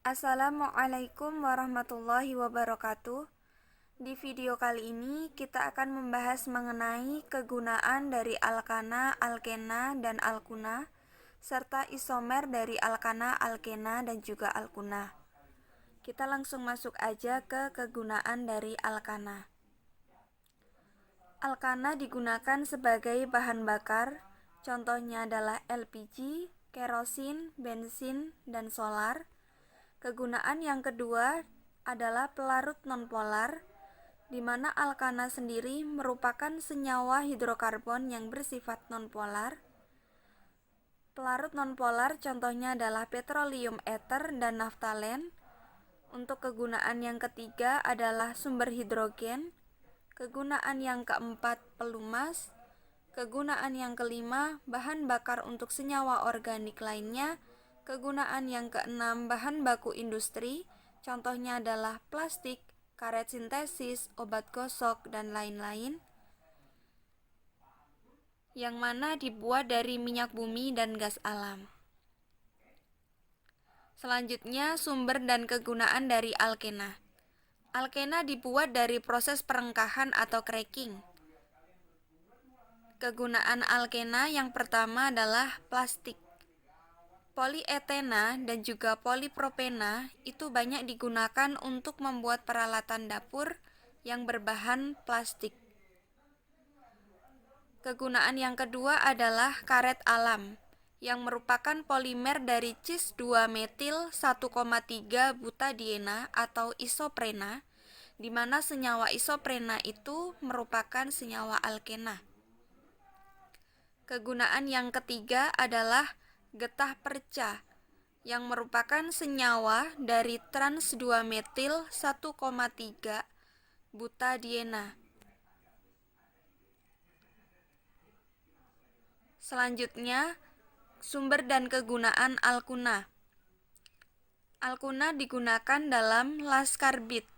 Assalamualaikum warahmatullahi wabarakatuh. Di video kali ini kita akan membahas mengenai kegunaan dari alkana, alkena, dan alkuna serta isomer dari alkana, alkena, dan juga alkuna. Kita langsung masuk aja ke kegunaan dari alkana. Alkana digunakan sebagai bahan bakar, contohnya adalah LPG, kerosin, bensin, dan solar. Kegunaan yang kedua adalah pelarut nonpolar, di mana alkana sendiri merupakan senyawa hidrokarbon yang bersifat nonpolar. Pelarut nonpolar contohnya adalah petroleum ether dan naftalen. Untuk kegunaan yang ketiga adalah sumber hidrogen. Kegunaan yang keempat pelumas. Kegunaan yang kelima bahan bakar untuk senyawa organik lainnya. Kegunaan yang keenam bahan baku industri, contohnya adalah plastik, karet sintesis, obat gosok, dan lain-lain, yang mana dibuat dari minyak bumi dan gas alam. Selanjutnya, sumber dan kegunaan dari alkena. Alkena dibuat dari proses perengkahan atau cracking. Kegunaan alkena yang pertama adalah plastik. Polietena dan juga polipropena itu banyak digunakan untuk membuat peralatan dapur yang berbahan plastik. Kegunaan yang kedua adalah karet alam, yang merupakan polimer dari cis 2-metil 1,3 butadiena atau isoprena, di mana senyawa isoprena itu merupakan senyawa alkena. Kegunaan yang ketiga adalah getah perca, yang merupakan senyawa dari trans 2-metil 1,3 butadiena. Selanjutnya, sumber dan kegunaan alkuna. Alkuna digunakan dalam laskarbit.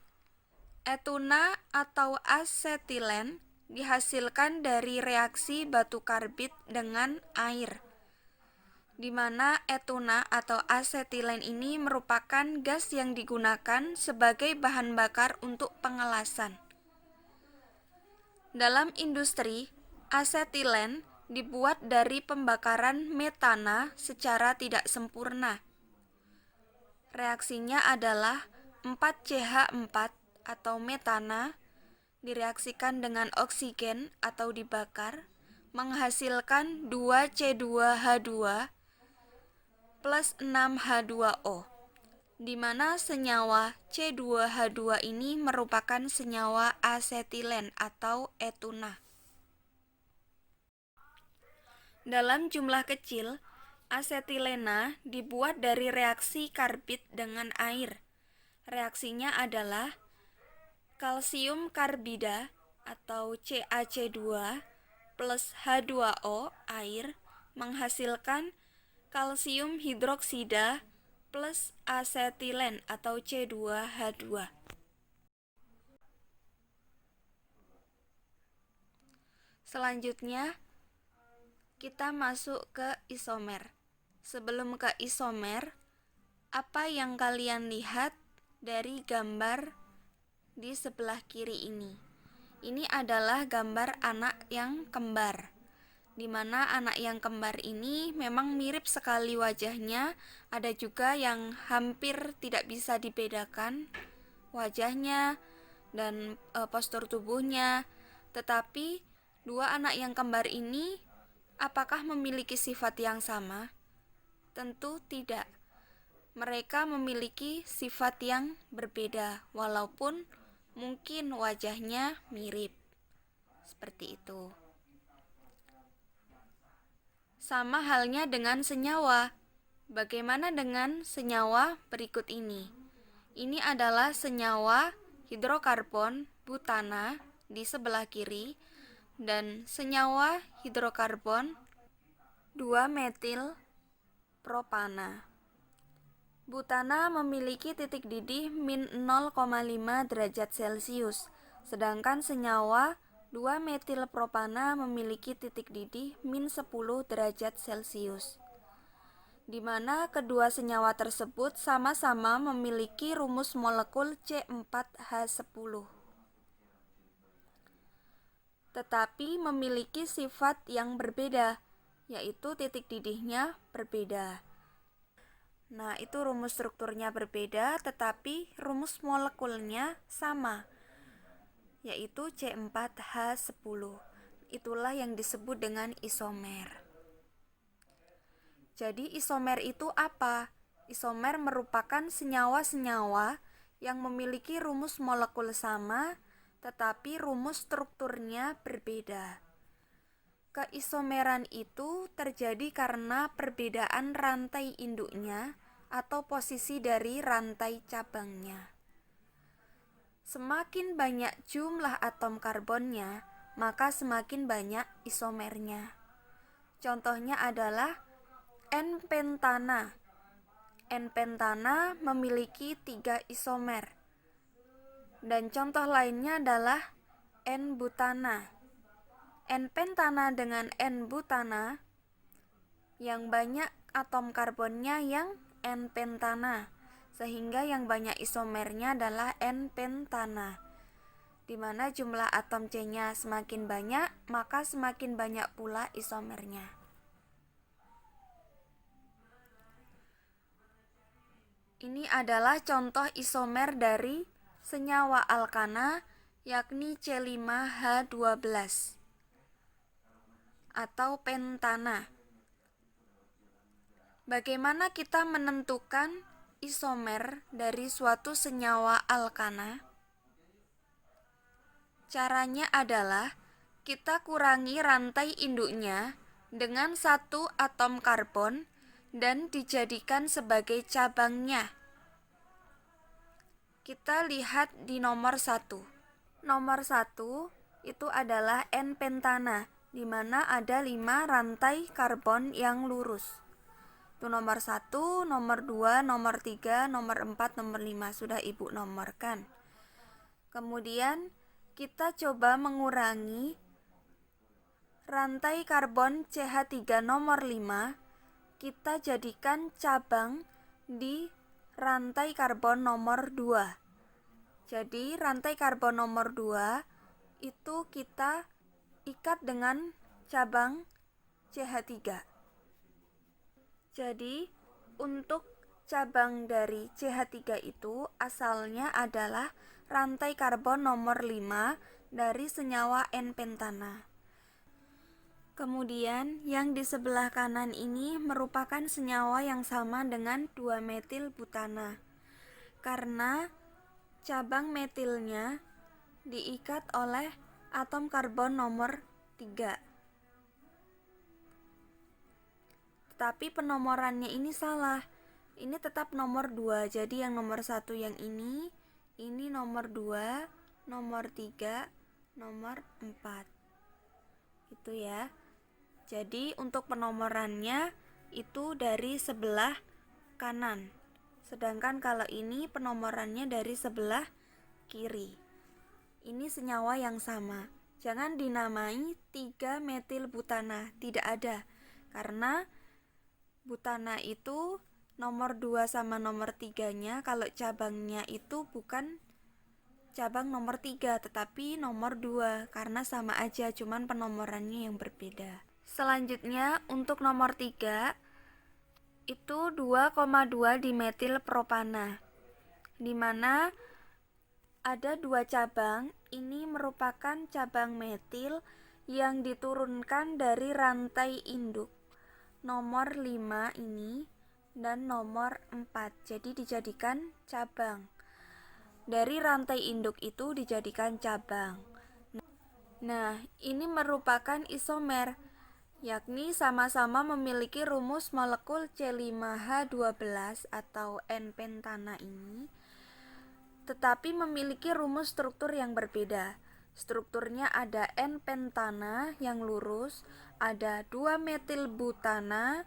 Etuna atau asetilen dihasilkan dari reaksi batu karbit dengan air, di mana etuna atau asetilen ini merupakan gas yang digunakan sebagai bahan bakar untuk pengelasan. Dalam industri, asetilen dibuat dari pembakaran metana secara tidak sempurna. Reaksinya adalah 4CH4 atau metana direaksikan dengan oksigen atau dibakar, menghasilkan 2C2H2 plus 6H2O, di mana senyawa C2H2 ini merupakan senyawa asetilen atau etuna. Dalam jumlah kecil, asetilena dibuat dari reaksi karbit dengan air. Reaksinya adalah kalsium karbida atau CaC2 plus H2O air menghasilkan kalsium hidroksida plus asetilen atau C2H2. Selanjutnya, kita masuk ke isomer. Sebelum ke isomer, apa yang kalian lihat dari gambar di sebelah kiri ini? Ini adalah gambar anak yang kembar, di mana anak yang kembar ini memang mirip sekali wajahnya. Ada juga yang hampir tidak bisa dibedakan wajahnya dan postur tubuhnya. Tetapi dua anak yang kembar ini apakah memiliki sifat yang sama? Tentu tidak. Mereka memiliki sifat yang berbeda, walaupun mungkin wajahnya mirip. Seperti itu. Sama halnya dengan senyawa. Bagaimana dengan senyawa berikut ini? Ini adalah senyawa hidrokarbon butana di sebelah kiri dan senyawa hidrokarbon 2-metil propana. Butana memiliki titik didih min 0,5 derajat Celcius, sedangkan senyawa 2-metil propana memiliki titik didih min 10 derajat Celcius. di mana kedua senyawa tersebut sama-sama memiliki rumus molekul C4H10, tetapi memiliki sifat yang berbeda, yaitu titik didihnya berbeda. Nah, itu rumus strukturnya berbeda, tetapi rumus molekulnya sama, yaitu C4H10. Itulah yang disebut dengan isomer. Jadi isomer itu apa? Isomer merupakan senyawa-senyawa yang memiliki rumus molekul sama, tetapi rumus strukturnya berbeda. Keisomeran itu terjadi karena perbedaan rantai induknya atau posisi dari rantai cabangnya. Semakin banyak jumlah atom karbonnya, maka semakin banyak isomernya. Contohnya adalah N-pentana. N-pentana memiliki 3 isomer. Dan contoh lainnya adalah N-butana. N-pentana dengan N-butana yang banyak atom karbonnya yang N-pentana, sehingga yang banyak isomernya adalah N-pentana. Di mana jumlah atom C-nya semakin banyak, maka semakin banyak pula isomernya. Ini adalah contoh isomer dari senyawa alkana, yakni C5H12 atau pentana. Bagaimana kita menentukan isomer dari suatu senyawa alkana? Caranya adalah kita kurangi rantai induknya dengan 1 atom karbon dan dijadikan sebagai cabangnya. Kita lihat di nomor 1. Nomor 1 itu adalah N-pentana, di mana ada 5 rantai karbon yang lurus. Itu nomor 1, nomor 2, nomor 3, nomor 4, nomor 5 sudah Ibu nomorkan. Kemudian kita coba mengurangi rantai karbon CH3 nomor 5, kita jadikan cabang di rantai karbon nomor 2. Jadi rantai karbon nomor 2 itu kita ikat dengan cabang CH3. Jadi untuk cabang dari CH3 itu asalnya adalah rantai karbon nomor 5 dari senyawa N-pentana. Kemudian yang di sebelah kanan ini merupakan senyawa yang sama dengan 2-metil-butana, karena cabang metilnya diikat oleh atom karbon nomor 3. Tetapi penomorannya ini salah, ini tetap nomor 2, jadi yang nomor 1 yang ini nomor 2, nomor 3, nomor 4. Itu ya. Jadi untuk penomorannya itu dari sebelah kanan. Sedangkan kalau ini penomorannya dari sebelah kiri. Ini senyawa yang sama. Jangan dinamai 3-metil-butana, tidak ada. Karena butana itu nomor 2 sama nomor 3-nya kalau cabangnya itu bukan cabang nomor 3 tetapi nomor 2, karena sama aja, cuman penomorannya yang berbeda. Selanjutnya untuk nomor 3 itu 2,2 dimetil propana, di mana ada 2 cabang. Ini merupakan cabang metil yang diturunkan dari rantai induk nomor 5 ini dan nomor 4. Jadi dijadikan cabang. Dari rantai induk itu dijadikan cabang. Nah, ini merupakan isomer, yakni sama-sama memiliki rumus molekul C5H12 atau N-pentana ini, tetapi memiliki rumus struktur yang berbeda. Strukturnya ada N-pentana yang lurus, ada 2-metil-butana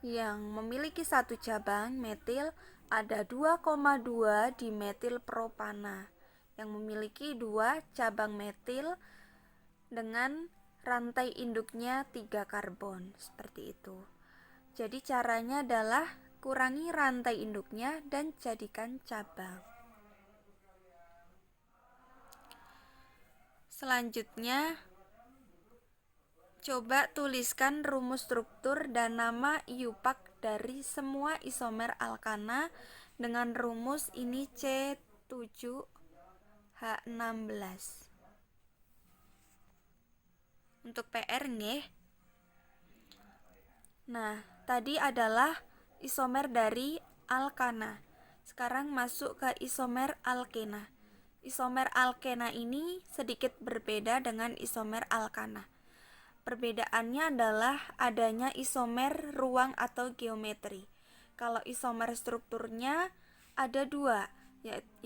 yang memiliki 1 cabang metil, ada 2,2 dimetil propana yang memiliki 2 cabang metil dengan rantai induknya 3 karbon, seperti itu. Jadi caranya adalah kurangi rantai induknya dan jadikan cabang. Selanjutnya, coba tuliskan rumus struktur dan nama IUPAC dari semua isomer alkana dengan rumus ini C7H16. Untuk PR nih. Nah, tadi adalah isomer dari alkana. Sekarang masuk ke isomer alkena. Isomer alkena ini sedikit berbeda dengan isomer alkana. Perbedaannya adalah adanya isomer ruang atau geometri. Kalau isomer strukturnya ada dua,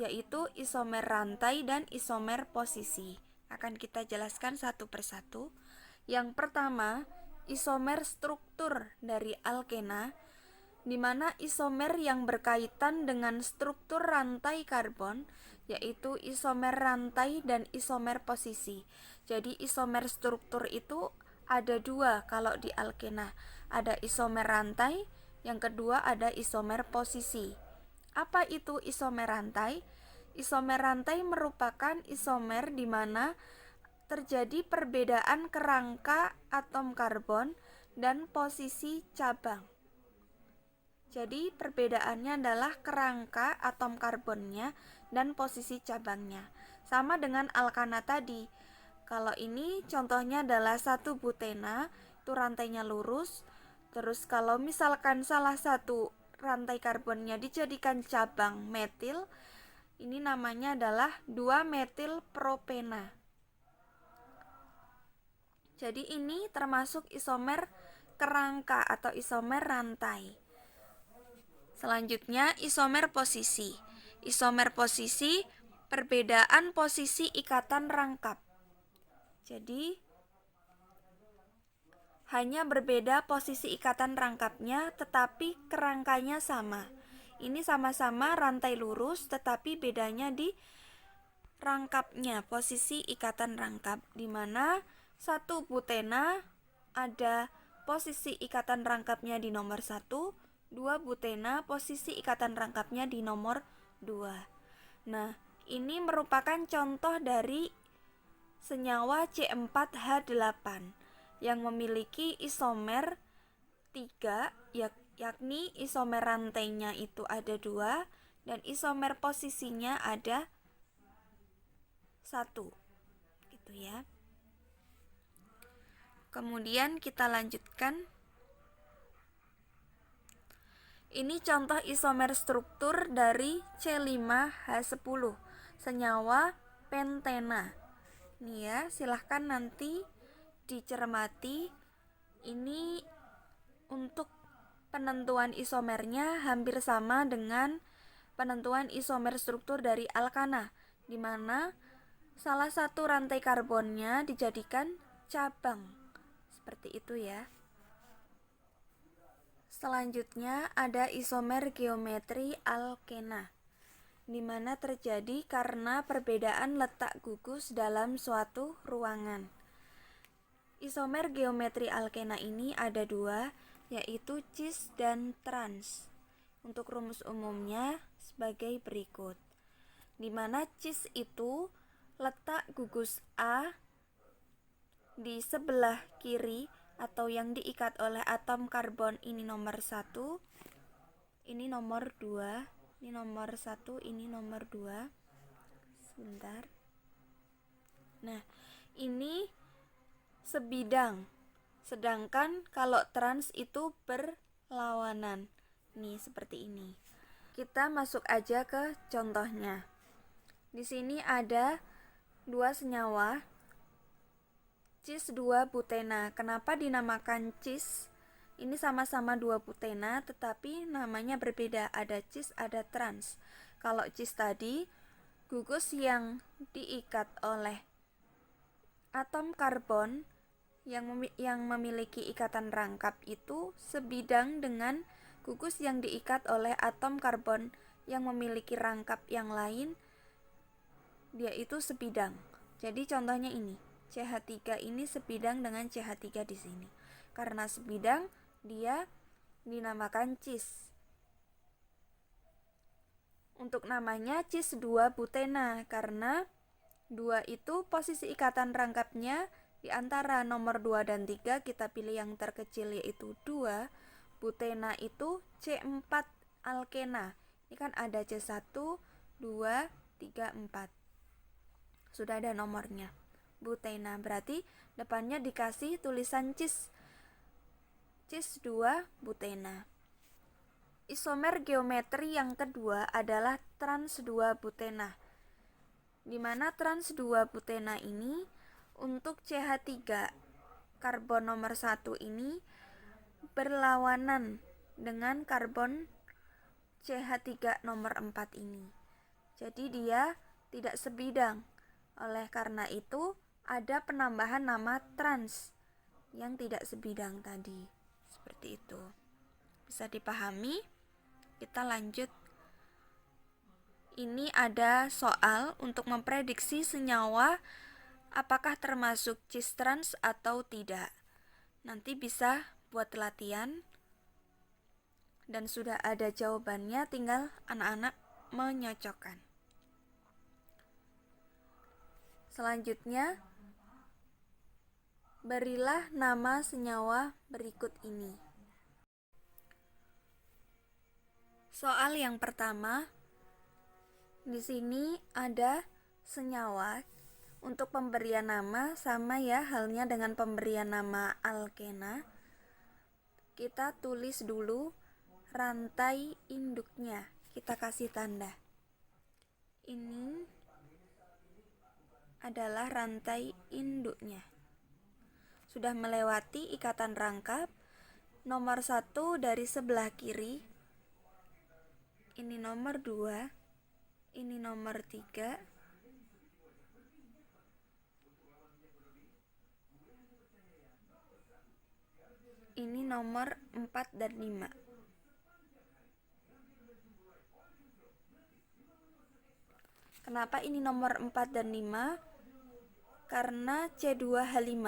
yaitu isomer rantai dan isomer posisi. Akan kita jelaskan satu persatu. Yang pertama, isomer struktur dari alkena, di mana isomer yang berkaitan dengan struktur rantai karbon, yaitu isomer rantai dan isomer posisi. Jadi isomer struktur itu ada dua kalau di alkena. Ada isomer rantai, yang kedua ada isomer posisi. Apa itu isomer rantai? Isomer rantai merupakan isomer di mana terjadi perbedaan kerangka atom karbon dan posisi cabang. Jadi perbedaannya adalah kerangka atom karbonnya dan posisi cabangnya. Sama dengan alkana tadi. Kalau ini contohnya adalah 1 butena, itu rantainya lurus. Terus kalau misalkan salah satu rantai karbonnya dijadikan cabang metil, ini namanya adalah 2 metil propena. Jadi ini termasuk isomer kerangka atau isomer rantai. Selanjutnya isomer posisi. Isomer posisi, perbedaan posisi ikatan rangkap. Jadi hanya berbeda posisi ikatan rangkapnya, tetapi kerangkanya sama. Ini sama-sama rantai lurus, tetapi bedanya di rangkapnya, posisi ikatan rangkap, di mana 1 butena ada posisi ikatan rangkapnya di nomor 1, 2 butena posisi ikatan rangkapnya di nomor 2. Nah, ini merupakan contoh dari senyawa C4H8 yang memiliki isomer 3, yakni isomer rantainya itu ada 2 dan isomer posisinya ada 1. Gitu ya. Kemudian kita lanjutkan. Ini contoh isomer struktur dari C5H10, senyawa pentena. Nih ya, silahkan nanti dicermati. Ini untuk penentuan isomernya hampir sama dengan penentuan isomer struktur dari alkana, di mana salah satu rantai karbonnya dijadikan cabang. Seperti itu ya. Selanjutnya ada isomer geometri alkena, di mana terjadi karena perbedaan letak gugus dalam suatu ruangan. Isomer geometri alkena ini ada 2, yaitu cis dan trans. Untuk rumus umumnya sebagai berikut, di mana cis itu letak gugus A di sebelah kiri atau yang diikat oleh atom karbon ini nomor 1, ini nomor 2, ini nomor 1, ini nomor 2. Sebentar. Nah, ini sebidang. Sedangkan kalau trans itu berlawanan. Nih seperti ini. Kita masuk aja ke contohnya. Di sini ada 2 senyawa cis 2 butena. Kenapa dinamakan cis? Ini sama-sama 2 butena, tetapi namanya berbeda. Ada cis, ada trans. Kalau cis tadi, gugus yang diikat oleh atom karbon yang memiliki ikatan rangkap itu sebidang dengan gugus yang diikat oleh atom karbon yang memiliki rangkap yang lain, dia itu sebidang. Jadi contohnya ini, CH3 ini sebidang dengan CH3 di sini. Karena sebidang, dia dinamakan cis. Untuk namanya cis 2 butena karena 2 itu posisi ikatan rangkapnya di antara nomor 2 dan 3 kita pilih yang terkecil yaitu 2. Butena itu C4 alkena. Ini kan ada C1, 2, 3, 4. Sudah ada nomornya. Butena berarti depannya dikasih tulisan cis. Cis 2 butena. Isomer geometri yang kedua adalah trans 2 butena. Di mana trans 2 butena ini untuk CH3 karbon nomor 1 ini berlawanan dengan karbon CH3 nomor 4 ini. Jadi dia tidak sebidang. Oleh karena itu ada penambahan nama trans yang tidak sebidang tadi. Seperti itu. Bisa dipahami? Kita lanjut. Ini ada soal untuk memprediksi senyawa apakah termasuk cis trans atau tidak. Nanti bisa buat latihan dan sudah ada jawabannya, tinggal anak-anak menyocokkan. Selanjutnya, berilah nama senyawa berikut ini. Soal yang pertama, di sini ada senyawa. Untuk pemberian nama sama ya halnya dengan pemberian nama alkena. Kita tulis dulu rantai induknya. Kita kasih tanda. Ini adalah rantai induknya. Sudah melewati ikatan rangkap. Nomor 1 dari sebelah kiri. Ini nomor 2, ini nomor 3, ini nomor 4 dan 5. Kenapa ini nomor 4 dan 5? Karena C2H5.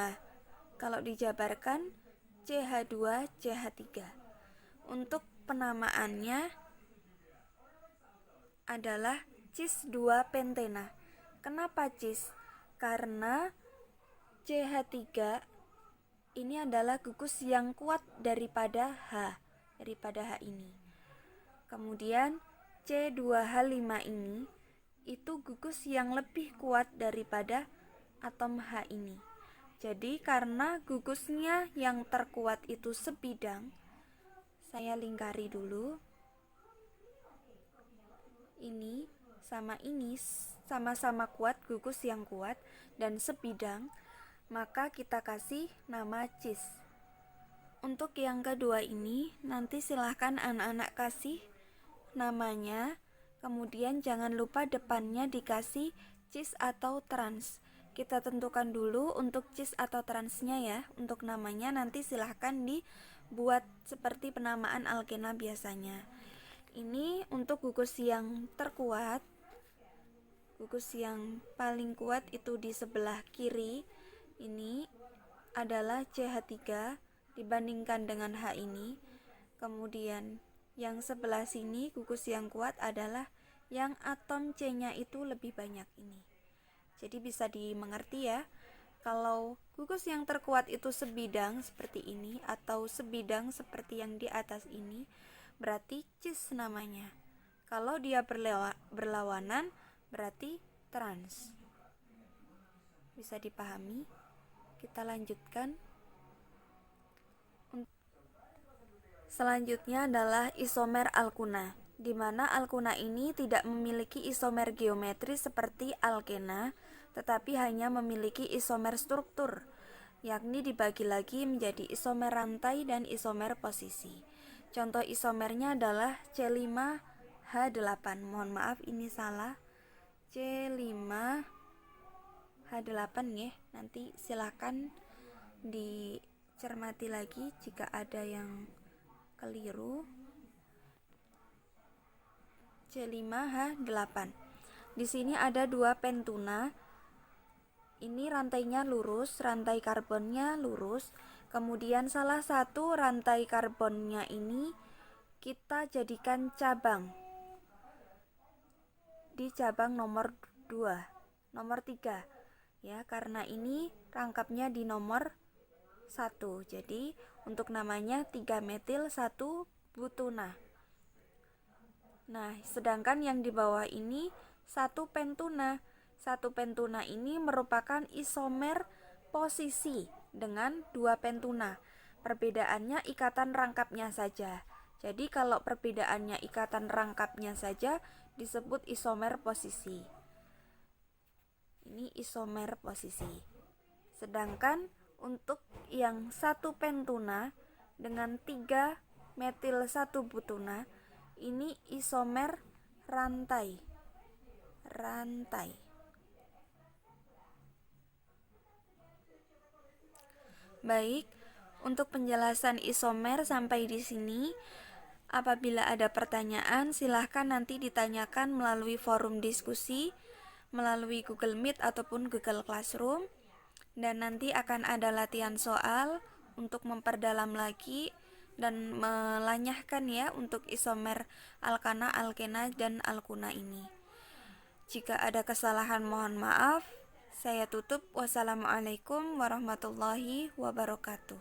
Kalau dijabarkan CH2 CH3. Untuk penamaannya adalah cis 2 pentena. Kenapa cis? Karena CH3 ini adalah gugus yang kuat daripada H ini. Kemudian C2H5 ini itu gugus yang lebih kuat daripada atom H ini. Jadi karena gugusnya yang terkuat itu sebidang, saya lingkari dulu. Ini sama-sama kuat, gugus yang kuat dan sebidang, maka kita kasih nama cis. Untuk yang kedua ini nanti silahkan anak-anak kasih namanya, kemudian jangan lupa depannya dikasih cis atau trans. Kita tentukan dulu untuk cis atau transnya ya. Untuk namanya nanti silahkan dibuat seperti penamaan alkena biasanya. Ini untuk gugus yang terkuat, gugus yang paling kuat itu di sebelah kiri. Ini adalah CH3 dibandingkan dengan H ini. Kemudian yang sebelah sini gugus yang kuat adalah yang atom C-nya itu lebih banyak ini. Jadi bisa dimengerti ya. Kalau gugus yang terkuat itu sebidang seperti ini atau sebidang seperti yang di atas ini, berarti cis namanya. Kalau dia berlawanan berarti trans. Bisa dipahami? Kita lanjutkan. Selanjutnya adalah isomer alkuna, di mana alkuna ini tidak memiliki isomer geometri seperti alkena, tetapi hanya memiliki isomer struktur, yakni dibagi lagi menjadi isomer rantai dan isomer posisi. Contoh isomernya adalah C5H8. Mohon maaf ini salah. C5H8 ya. Nanti silakan dicermati lagi jika ada yang keliru. C5H8. Di sini ada 2 pentuna. Ini rantainya lurus, rantai karbonnya lurus. Kemudian salah satu rantai karbonnya ini kita jadikan cabang di cabang nomor 2, nomor 3 ya, karena ini rangkapnya di nomor 1. Jadi untuk namanya 3-metil 1 butuna. Nah, sedangkan yang di bawah ini 1 pentuna. 1 pentuna ini merupakan isomer posisi dengan 2 pentuna. Perbedaannya ikatan rangkapnya saja. Jadi kalau perbedaannya ikatan rangkapnya saja disebut isomer posisi. Ini isomer posisi. Sedangkan untuk yang 1 pentuna dengan 3 metil 1 butuna ini isomer rantai. Baik, untuk penjelasan isomer sampai di sini. Apabila ada pertanyaan, silahkan nanti ditanyakan melalui forum diskusi, melalui Google Meet ataupun Google Classroom. Dan nanti akan ada latihan soal untuk memperdalam lagi dan melanyahkan ya untuk isomer alkana, alkena, dan alkuna ini. Jika ada kesalahan mohon maaf. Saya tutup. Wassalamualaikum warahmatullahi wabarakatuh.